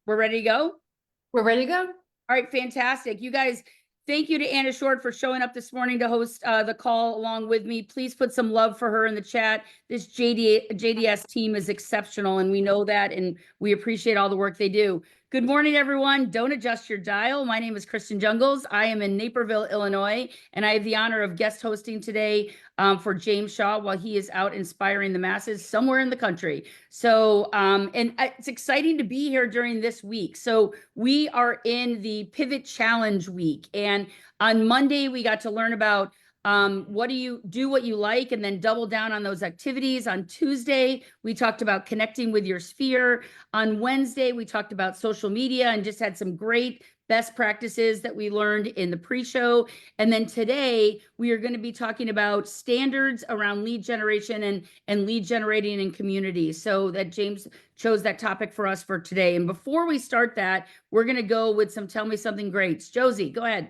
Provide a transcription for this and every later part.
We're ready to go? We're ready to go. All right, fantastic. You guys, thank you to Anna Short for showing up this morning to host the call along with me. Please put some love for her in the chat. This JDS team is exceptional, and we know that, and we appreciate all the work they do. Good morning, everyone. Don't adjust your dial. My name is Kristen Jungles. I am in Naperville, Illinois, and I have the honor of guest hosting today for James Shaw while he is out inspiring the masses somewhere in the country. So, and it's exciting to be here during this week. So we are in the Pivot Challenge week, and on Monday we got to learn about what do you do, what you like, and then double down on those activities. On Tuesday, we talked about connecting with your sphere. On Wednesday, we talked about social media and just had some great best practices that we learned in the pre-show. And then today, we are going to be talking about standards around lead generation and lead generating in communities. So that James chose that topic for us for today. And before we start that, we're going to go with some Tell Me Something Greats. Josie, go ahead.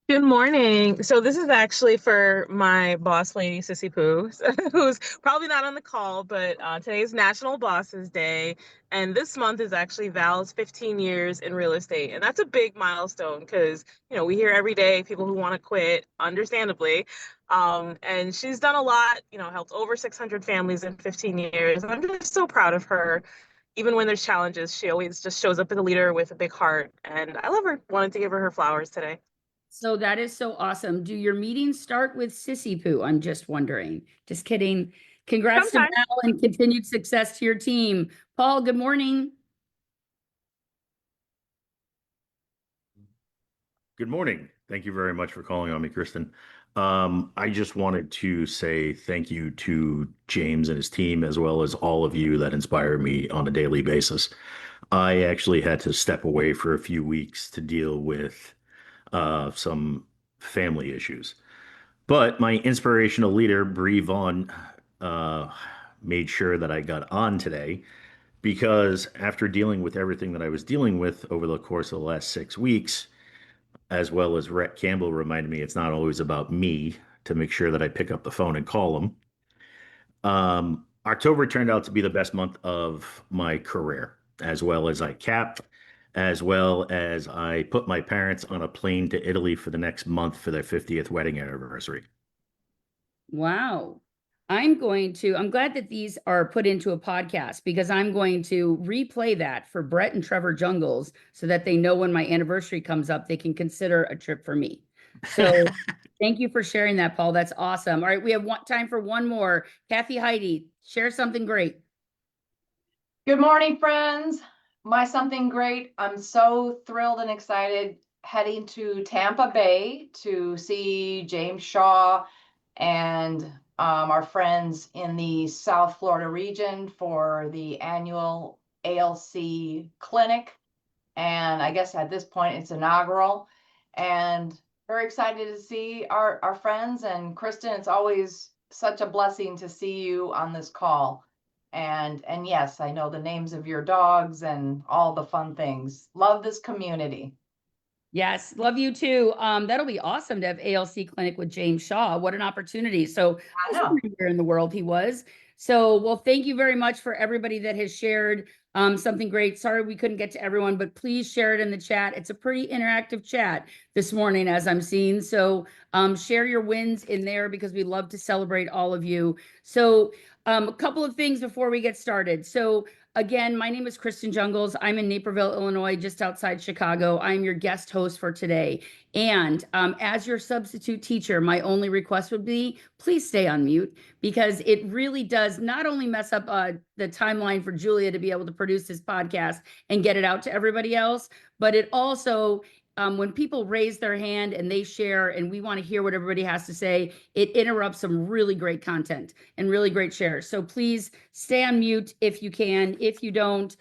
Good morning. So this is actually for my boss lady, Sissy Pooh, who's probably not on the call, but today is National Bosses Day. And this month is actually Val's 15 years in real estate. And that's a big milestone because, we hear every day people who want to quit, understandably. And she's done a lot, helped over 600 families in 15 years. And I'm just so proud of her. Even when there's challenges, she always just shows up as a leader with a big heart. And I love her. Wanted to give her flowers today. So that is so awesome. Do your meetings start with Sissy Poo? I'm just wondering. Just kidding. Congrats to Val and continued success to your team. Paul, good morning. Good morning. Thank you very much for calling on me, Kristen. I just wanted to say thank you to James and his team, as well as all of you that inspire me on a daily basis. I actually had to step away for a few weeks to deal with some family issues. But my inspirational leader, Bree Vaughn, made sure that I got on today because after dealing with everything that I was dealing with over the course of the last 6 weeks, as well as Rhett Campbell reminded me it's not always about me to make sure that I pick up the phone and call him. October turned out to be the best month of my career, as well as I capped, as well as I put my parents on a plane to Italy for the next month for their 50th wedding anniversary. Wow. I'm glad that these are put into a podcast because I'm going to replay that for Brett and Trevor Jungles so that they know when my anniversary comes up, they can consider a trip for me. So thank you for sharing that, Paul. That's awesome. All right, we have time for one more. Kathy Heidi, share something great. Good morning, friends. My something great. I'm so thrilled and excited heading to Tampa Bay to see James Shaw and our friends in the South Florida region for the annual ALC clinic. And I guess at this point it's inaugural, and very excited to see our friends. And Kristen, it's always such a blessing to see you on this call. And yes, I know the names of your dogs and all the fun things. Love this community. Yes, love you too. That'll be awesome to have ALC clinic with James Shaw. What an opportunity. So I was wondering where in the world he was. So, well, thank you very much for everybody that has shared something great. Sorry we couldn't get to everyone, but please share it in the chat. It's a pretty interactive chat this morning, as I'm seeing. So share your wins in there because we love to celebrate all of you. So a couple of things before we get started. So again, my name is Kristen Jungles. I'm in Naperville, Illinois, just outside Chicago. I'm your guest host for today. And as your substitute teacher, my only request would be, please stay on mute because it really does not only mess up the timeline for Julia to be able to produce this podcast and get it out to everybody else, but it also, when people raise their hand and they share and we want to hear what everybody has to say, it interrupts some really great content and really great shares. So please stay on mute if you can. If you don't,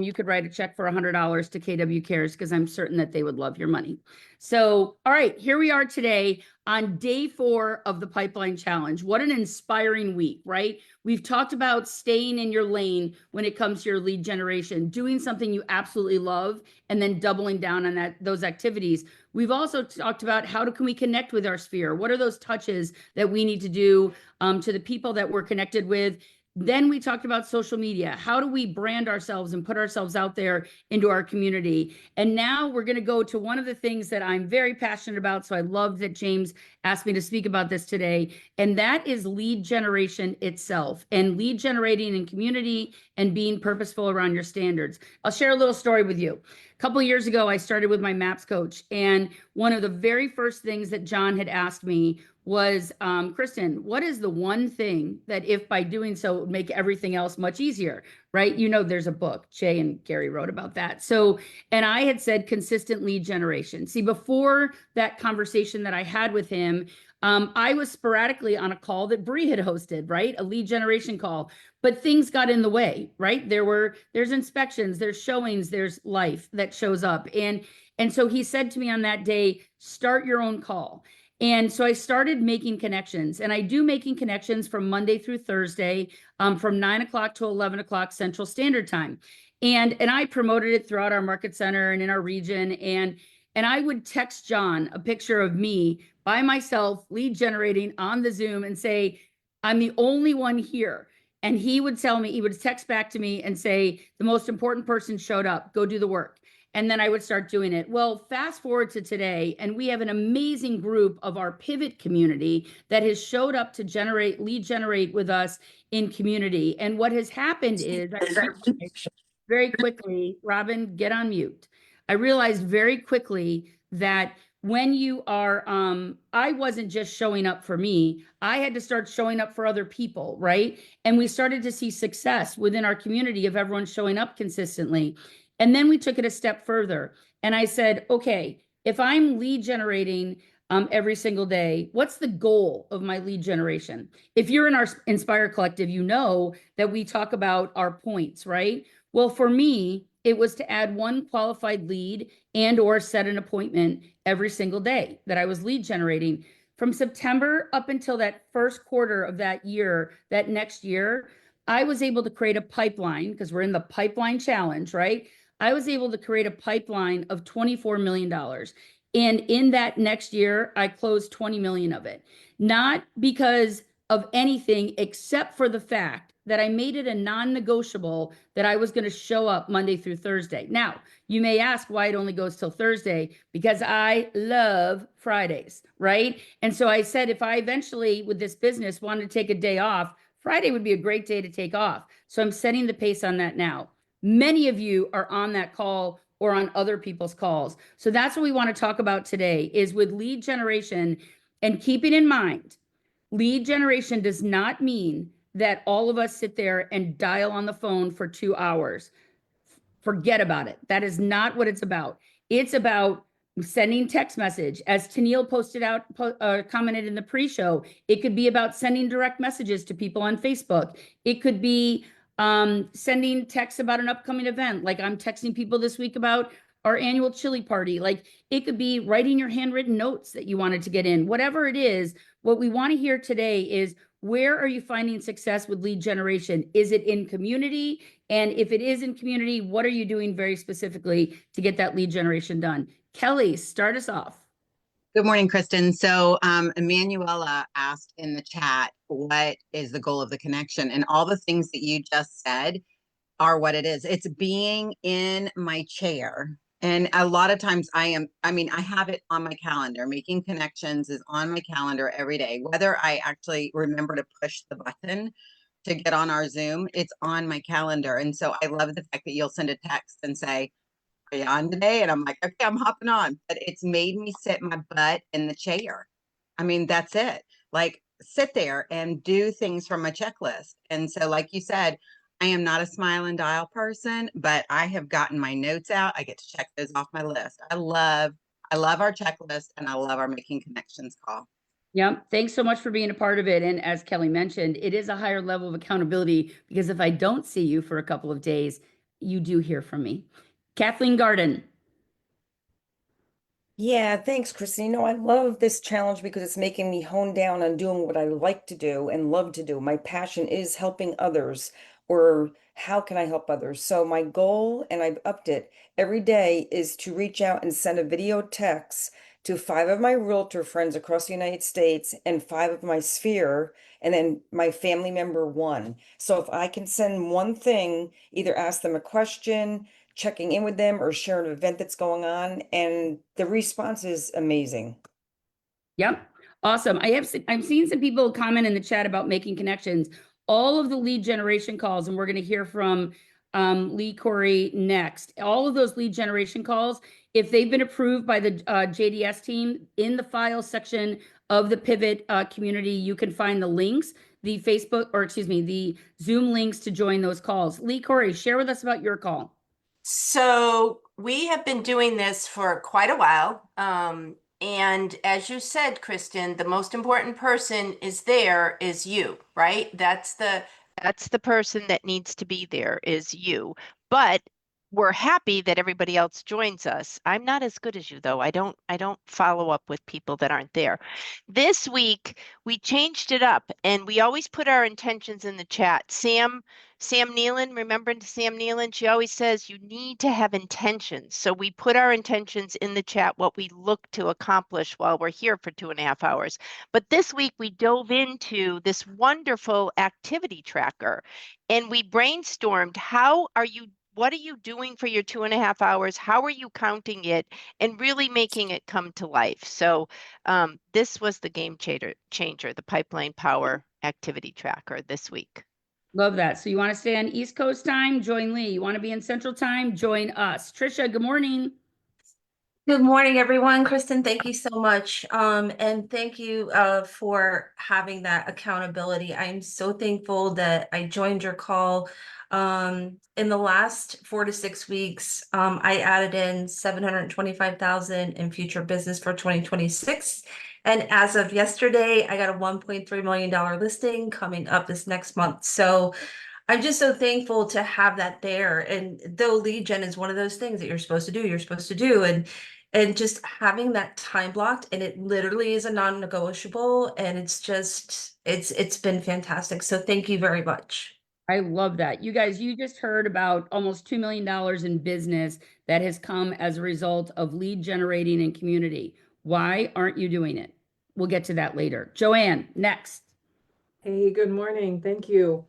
you could write a check for $100 to KW Cares because I'm certain that they would love your money. So, all right, here we are today on day 4 of the Pipeline Challenge. What an inspiring week, right? We've talked about staying in your lane when it comes to your lead generation, doing something you absolutely love, and then doubling down on those activities. We've also talked about can we connect with our sphere? What are those touches that we need to do to the people that we're connected with? Then we talked about social media. How do we brand ourselves and put ourselves out there into our community? And now we're going to go to one of the things that I'm very passionate about. So I love that James asked me to speak about this today. And that is lead generation itself, and lead generating in community and being purposeful around your standards. I'll share a little story with you. A couple of years ago, I started with my MAPS coach. And one of the very first things that John had asked me was, Kristen, what is the one thing that if by doing so, it would make everything else much easier, right? You know, there's a book, Jay and Gary wrote about that. So, and I had said consistent lead generation. See, before that conversation that I had with him, I was sporadically on a call that Bree had hosted, right? A lead generation call, but things got in the way, right? There's inspections, there's showings, there's life that shows up. And so he said to me on that day, start your own call. And so I started making connections, and I do making connections from Monday through Thursday, from 9 o'clock to 11 o'clock Central Standard Time. And I promoted it throughout our market center and in our region. And I would text John a picture of me by myself, lead generating on the Zoom, and say, I'm the only one here. And he would tell me, he would text back to me and say, the most important person showed up, go do the work. And then I would start doing it. Well, fast forward to today, and we have an amazing group of our pivot community that has showed up to lead generate with us in community. And what has happened is, I realized very quickly, Robin, get on mute. I realized very quickly that when you are, I wasn't just showing up for me, I had to start showing up for other people, right? And we started to see success within our community of everyone showing up consistently. And then we took it a step further. And I said, okay, if I'm lead generating every single day, what's the goal of my lead generation? If you're in our Inspire Collective, you know that we talk about our points, right? Well, for me, it was to add one qualified lead and or set an appointment every single day that I was lead generating. From September up until that first quarter of that year, that next year, I was able to create a pipeline, because we're in the pipeline challenge, right? I was able to create a pipeline of $24 million. And in that next year, I closed 20 million of it. Not because of anything except for the fact that I made it a non-negotiable that I was going to show up Monday through Thursday. Now, you may ask why it only goes till Thursday, because I love Fridays, right? And so I said, if I eventually with this business wanted to take a day off, Friday would be a great day to take off. So I'm setting the pace on that now. Many of you are on that call or on other people's calls. So that's what we want to talk about today, is with lead generation, and keeping in mind, lead generation does not mean that all of us sit there and dial on the phone for 2 hours. Forget about it. That is not what it's about. It's about sending text message. As Tennille commented in the pre-show, it could be about sending direct messages to people on Facebook. It could be sending texts about an upcoming event. Like I'm texting people this week about our annual chili party. Like it could be writing your handwritten notes that you wanted to get in. Whatever it is, what we want to hear today is, where are you finding success with lead generation? Is it in community? And if it is in community, what are you doing very specifically to get that lead generation done? Kelly, start us off. Good morning, Kristen. So Emanuela asked in the chat, what is the goal of the connection? And all the things that you just said are what it is. It's being in my chair. And a lot of times I have it on my calendar. Making connections is on my calendar every day. Whether I actually remember to push the button to get on our Zoom, it's on my calendar. And so I love the fact that you'll send a text and say, are you on today? And I'm like, okay, I'm hopping on. But it's made me sit my butt in the chair. I mean, that's it. Like, sit there and do things from a checklist. And so, like you said, I am not a smile and dial person, but I have gotten my notes out. I get to check those off my list. I love our checklist, and I love our Making Connections call. Yep. Thanks so much for being a part of it. And as Kelly mentioned, it is a higher level of accountability, because if I don't see you for a couple of days, you do hear from me. Kathleen Garden. Yeah, thanks, Kristen. I love this challenge because it's making me hone down on doing what I like to do and love to do. My passion is helping others, or how can I help others? So my goal, and I've upped it every day, is to reach out and send a video text to 5 of my realtor friends across the United States and 5 of my sphere, and then my family member 1. So if I can send one thing, either ask them a question, checking in with them, or share an event that's going on, and the response is amazing. Yep. Awesome. I'm seeing some people comment in the chat about making connections. All of the lead generation calls, and we're going to hear from Lee Corey next. All of those lead generation calls, if they've been approved by the JDS team, in the file section of the Pivot community, you can find the links, the Facebook, or excuse me, the Zoom links to join those calls. Lee Corey, share with us about your call. So we have been doing this for quite a while. And as you said, Kristen, the most important person is you, right? That's the person that needs to be there is you. But we're happy that everybody else joins us. I'm not as good as you though. I don't follow up with people that aren't there. This week we changed it up and we always put our intentions in the chat. Sam Nealon, remember Sam Nealon? She always says you need to have intentions. So we put our intentions in the chat, what we look to accomplish while we're here for 2.5 hours. But this week we dove into this wonderful activity tracker and we brainstormed what are you doing for your 2.5 hours? How are you counting it and really making it come to life? So this was the game changer, the Pipeline Power activity tracker this week. Love that. So you want to stay on East Coast time? Join Lee. You want to be in Central time? Join us. Trisha, good morning. Good morning, everyone. Kristen, thank you so much. And thank you for having that accountability. I'm so thankful that I joined your call. In the last 4 to 6 weeks, I added in 725,000 in future business for 2026. And as of yesterday, I got a $1.3 million listing coming up this next month. So I'm just so thankful to have that there. And though lead gen is one of those things that you're supposed to do, and just having that time blocked, and it literally is a non-negotiable, and it's been fantastic. So thank you very much. I love that. You guys, you just heard about almost $2 million in business that has come as a result of lead generating in community. Why aren't you doing it? We'll get to that later. Joanne, next. Hey, good morning. Thank you.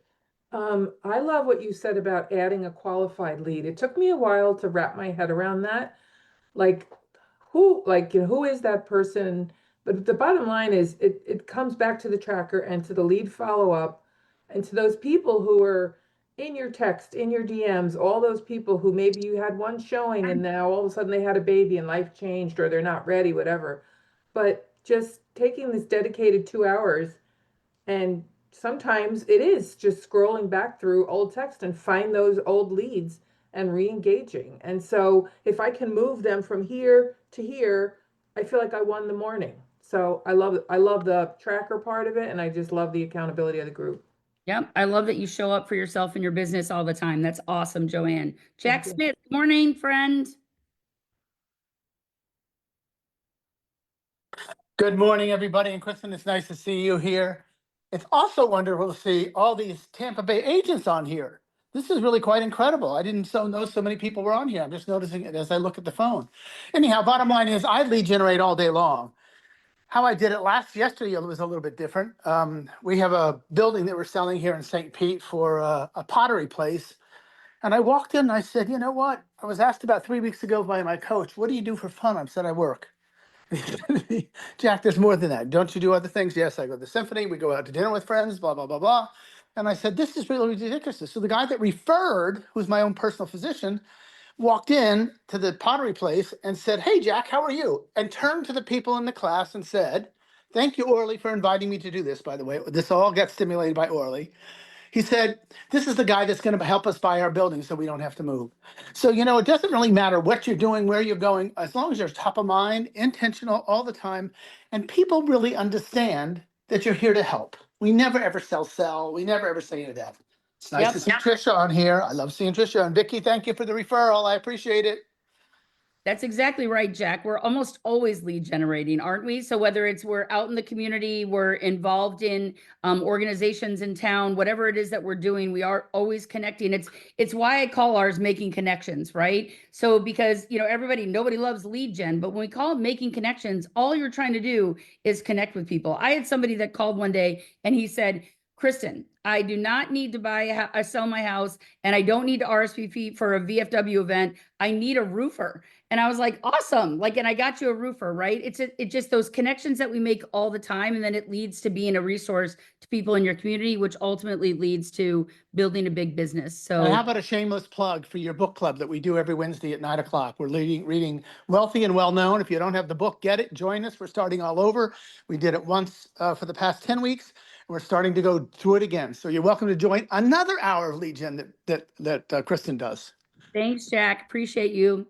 I love what you said about adding a qualified lead. It took me a while to wrap my head around that. Who is that person? But the bottom line is it comes back to the tracker and to the lead follow-up and to those people who are in your text, in your DMs, all those people who maybe you had one showing and now all of a sudden they had a baby and life changed or they're not ready, whatever. But just taking this dedicated 2 hours, and sometimes it is just scrolling back through old text and find those old leads and re-engaging. And so if I can move them from here to here, I feel like I won the morning. So I love the tracker part of it, and I just love the accountability of the group. Yep. I love that you show up for yourself and your business all the time. That's awesome, Joanne. Jack Thank you. Smith, good morning, friend. Good morning, everybody. And Kristen, it's nice to see you here. It's also wonderful to see all these Tampa Bay agents on here. This is really quite incredible. I didn't know so many people were on here. I'm just noticing it as I look at the phone. Anyhow, bottom line is I lead generate all day long. How I did it yesterday was a little bit different. We have a building that we're selling here in St. Pete for a pottery place. And I walked in and I said, you know what? I was asked about 3 weeks ago by my coach, what do you do for fun? I said, I work. Jack, there's more than that. Don't you do other things? Yes, I go to the symphony. We go out to dinner with friends, blah, blah, blah, blah. And I said, this is really ridiculous. So the guy that referred, who's my own personal physician, walked in to the pottery place and said, hey, Jack, how are you? And turned to the people in the class and said, thank you, Orly, for inviting me to do this, by the way. This all got stimulated by Orly. He said, this is the guy that's going to help us buy our building so we don't have to move. So, it doesn't really matter what you're doing, where you're going, as long as you're top of mind, intentional all the time, and people really understand that you're here to help. We never, ever sell. We never, ever say any of that. It's nice to see Trisha on here. I love seeing Trisha. And Vicki, thank you for the referral. I appreciate it. That's exactly right, Jack. We're almost always lead generating, aren't we? So whether it's we're out in the community, we're involved in organizations in town, whatever it is that we're doing, we are always connecting. It's why I call ours making connections, right? So because nobody loves lead gen, but when we call it making connections, all you're trying to do is connect with people. I had somebody that called one day and he said, Kristen, I do not need to sell my house, and I don't need to RSVP for a VFW event. I need a roofer. And I was like, awesome. Like, and I got you a roofer, right? It's just those connections that we make all the time. And then it leads to being a resource to people in your community, which ultimately leads to building a big business. So And how about a shameless plug for your book club that we do every Wednesday at 9 o'clock? We're reading Wealthy and Well Known. If you don't have the book, get it. Join us. We're starting all over. We did it once for the past 10 weeks. We're starting to go through it again. So you're welcome to join another hour of lead gen that Kristen does. thanks, Jack. Appreciate you.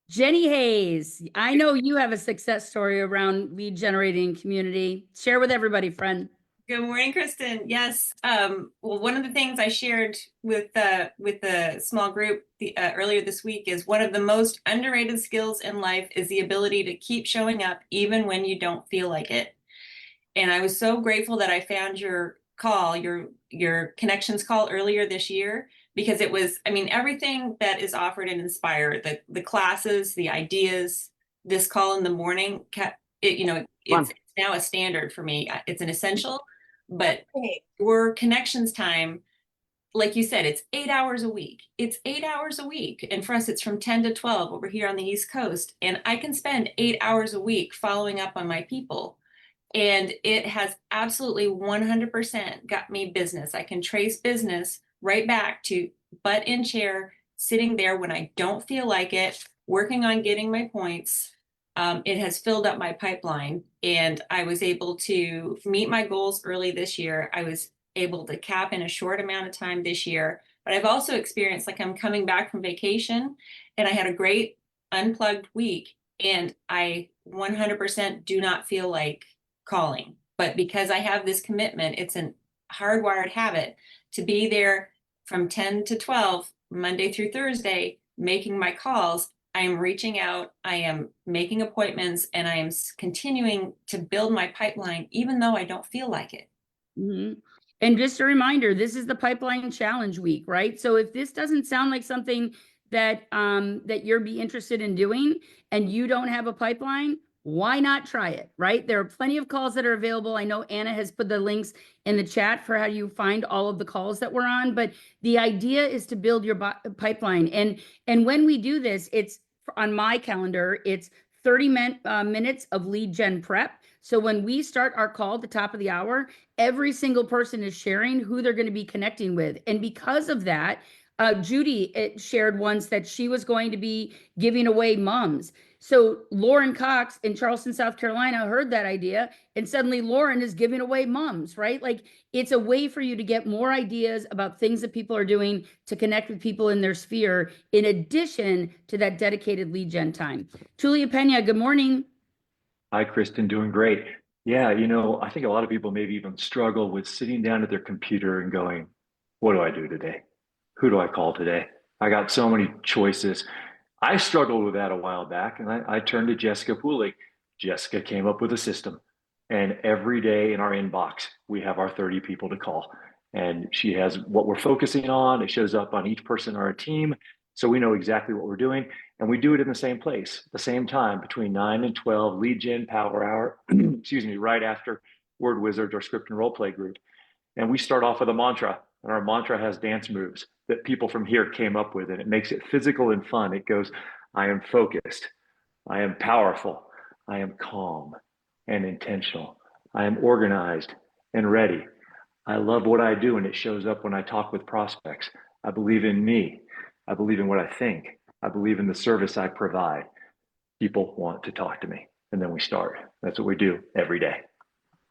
Jenny Hayes, I know you have a success story around lead generating community. Share with everybody, friend. Good morning, Kristen. Yes. Well, one of the things I shared with the small group earlier this week is one of the most underrated skills in life is the ability to keep showing up even when you don't feel like it. And I was so grateful that I found your call, your connections call earlier this year, because it was, I mean, everything that is offered in Inspire, the classes, the ideas, this call in the morning, it's now a standard for me. It's an essential, but for connections time, like you said, it's 8 hours a week. It's 8 hours a week. And for us, it's from 10 to 12 over here on the East Coast. And I can spend 8 hours a week following up on my people. And it has absolutely 100% got me business. I can trace business right back to butt in chair, sitting there when I don't feel like it, working on getting my points. It has filled up my pipeline, and I was able to meet my goals early this year. I was able to cap in a short amount of time this year, but I've also experienced, like, I'm coming back from vacation and I had a great unplugged week, and I 100% do not feel like calling, but because I have this commitment, it's a hardwired habit to be there from 10 to 12, Monday through Thursday, making my calls. I am reaching out, I am making appointments, and I am continuing to build my pipeline, even though I don't feel like it. Mm-hmm. And just a reminder, this is the Pipeline Challenge Week, right? So if this doesn't sound like something that you'd be interested in doing and you don't have a pipeline, why not try it, right? There are plenty of calls that are available. I know Anna has put the links in the chat for how you find all of the calls that we're on, but the idea is to build your pipeline. And when we do this, it's on my calendar, it's 30 minutes of lead gen prep. So when we start our call at the top of the hour, every single person is sharing who they're going to be connecting with. And because of that, Judy shared once that she was going to be giving away mums. So Lauren Cox in Charleston, South Carolina heard that idea, and suddenly Lauren is giving away mums, right? Like, it's a way for you to get more ideas about things that people are doing to connect with people in their sphere, in addition to that dedicated lead gen time. Julia Pena, good morning. Hi, Kristen, doing great. Yeah, I think a lot of people maybe even struggle with sitting down at their computer and going, what do I do today? Who do I call today? I got so many choices. I struggled with that a while back, and I turned to Jessica Pooley. Jessica came up with a system, and every day in our inbox, we have our 30 people to call. And she has what we're focusing on. It shows up on each person on our team, so we know exactly what we're doing. And we do it in the same place, the same time, between 9 and 12, lead gen power hour, excuse me, right after Word Wizard or Script and Role Play group. And we start off with a mantra, and our mantra has dance moves that people from here came up with, and it makes it physical and fun. It goes, I am focused, I am powerful, I am calm and intentional, I am organized and ready. I love what I do, and it shows up when I talk with prospects. I believe in me. I believe in what I think. I believe in the service I provide. People want to talk to me, and then we start. That's what we do every day.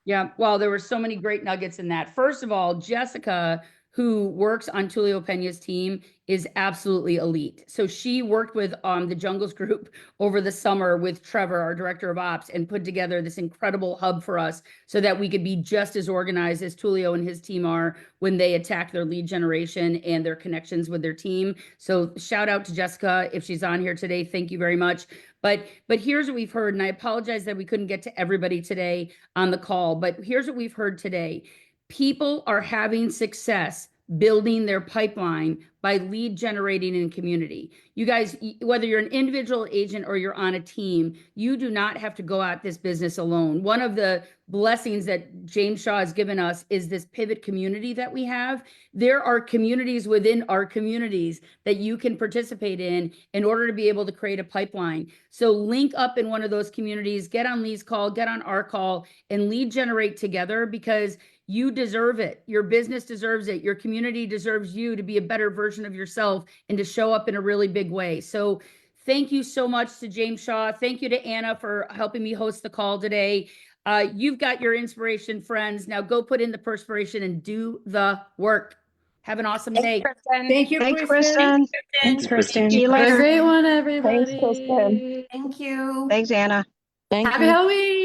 Yeah, well, there were so many great nuggets in that. First of all, Jessica who works on Tulio Pena's team, is absolutely elite. So she worked with the Jungles group over the summer with Trevor, our director of ops, and put together this incredible hub for us so that we could be just as organized as Tulio and his team are when they attack their lead generation and their connections with their team. So shout out to Jessica if she's on here today. Thank you very much. But here's what we've heard, and I apologize that we couldn't get to everybody today on the call, but here's what we've heard today. People are having success building their pipeline by lead generating in community. You guys, whether you're an individual agent or you're on a team, you do not have to go at this business alone. One of the blessings that James Shaw has given us is this pivot community that we have. There are communities within our communities that you can participate in order to be able to create a pipeline. So link up in one of those communities, get on Lee's call, get on our call, and lead generate together, because you deserve it. Your business deserves it. Your community deserves you to be a better version of yourself and to show up in a really big way. So thank you so much to James Shaw. Thank you to Anna for helping me host the call today. You've got your inspiration, friends. Now go put in the perspiration and do the work. Have an awesome day. Thank you, Kristen. Thanks, Kristen. See you Have a later. great one, everybody. Kristen. Thank you. Thanks, Anna. Thank Happy you. Halloween.